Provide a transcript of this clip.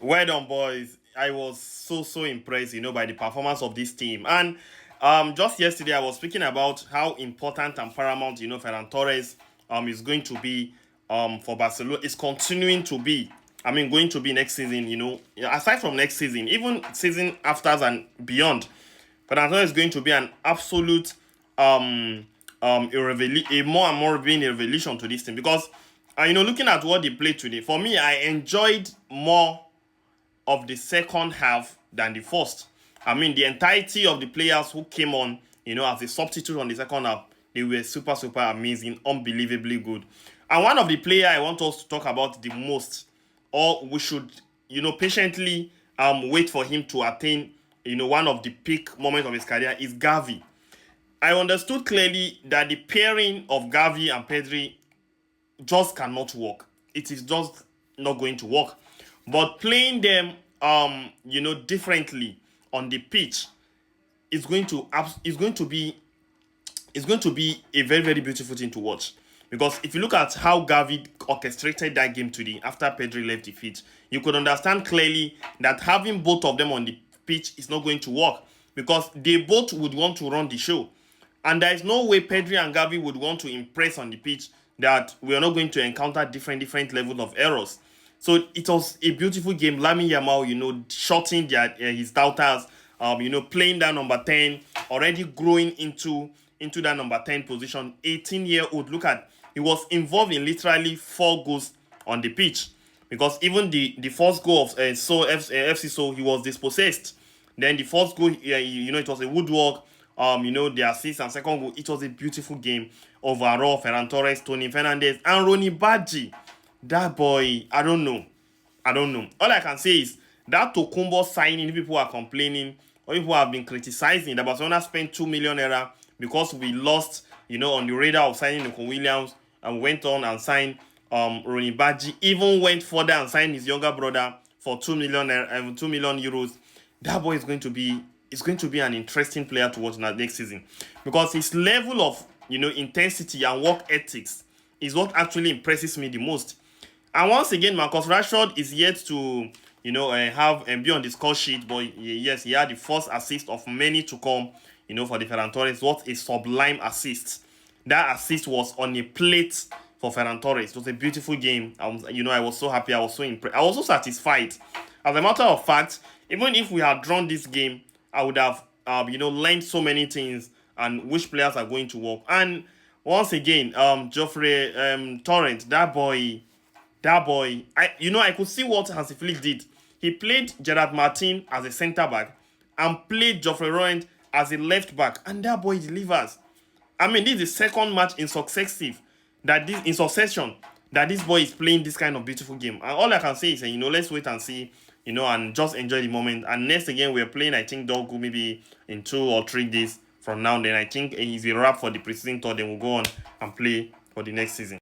Well done, boys. I was so impressed, by the performance of this team. And just yesterday, I was speaking about how important and paramount, Ferran Torres is going to be for Barcelona. Is continuing to be. I mean, going to be next season. Aside from next season, even season after and beyond, Ferran Torres is going to be an absolute a more and more being a revelation to this team because looking at what they played today, for me, I enjoyed more of the second half than the first. I mean, the entirety of the players who came on, as a substitute on the second half, they were super amazing, unbelievably good. And one of the players I want us to talk about the most, or we should, patiently wait for him to attain, one of the peak moments of his career is Gavi. I understood clearly that the pairing of Gavi and Pedri just cannot work. It is just not going to work. But playing them, differently on the pitch is going to be a very beautiful thing to watch. Because if you look at how Gavi orchestrated that game today after Pedri left the pitch, you could understand clearly that having both of them on the pitch is not going to work because they both would want to run the show. And there is no way Pedri and Gavi would want to impress on the pitch that we are not going to encounter different levels of errors. So it was a beautiful game. Lamine Yamal, shotting his doubters, playing that number 10, already growing into that number 10 position. 18-year-old, look at, he was involved in literally 4 goals on the pitch because even the first goal of FC Seoul, he was dispossessed. Then the first goal, it was a woodwork. The assist and second goal, it was a beautiful game overall. Ferran Torres, Tony Fernandez, and Ronny Badji. That boy, I don't know. All I can say is that Tokumbo signing, people are complaining, or people have been criticizing that Barcelona spent 2 million era because we lost, on the radar of signing Nico Williams and went on and signed Ronny Badji, even went further and signed his younger brother for 2 million euros. That boy is going to be an interesting player to watch next season because his level of intensity and work ethics is what actually impresses me the most. And once again, Marcus Rashford is yet to have and be on the score sheet, but yes, he had the first assist of many to come. For the Ferran Torres, what a sublime assist! That assist was on a plate for Ferran Torres. It was a beautiful game. I was so happy. I was so impressed. I was so satisfied. As a matter of fact, even if we had drawn this game, I would have learned so many things and which players are going to work. And once again, Geoffrey Torrent, that boy, I could see what Hansi Flick did. He played Gerard Martin as a centre back and played Geoffrey Torrent as a left back, and that boy delivers. I mean, this is the second match in succession that this boy is playing this kind of beautiful game. And all I can say is, let's wait and see, and just enjoy the moment. And next again, we're playing, I think, Dortmund maybe in 2 or 3 days from now. Then I think it's a wrap for the preseason tour. Then we'll go on and play for the next season.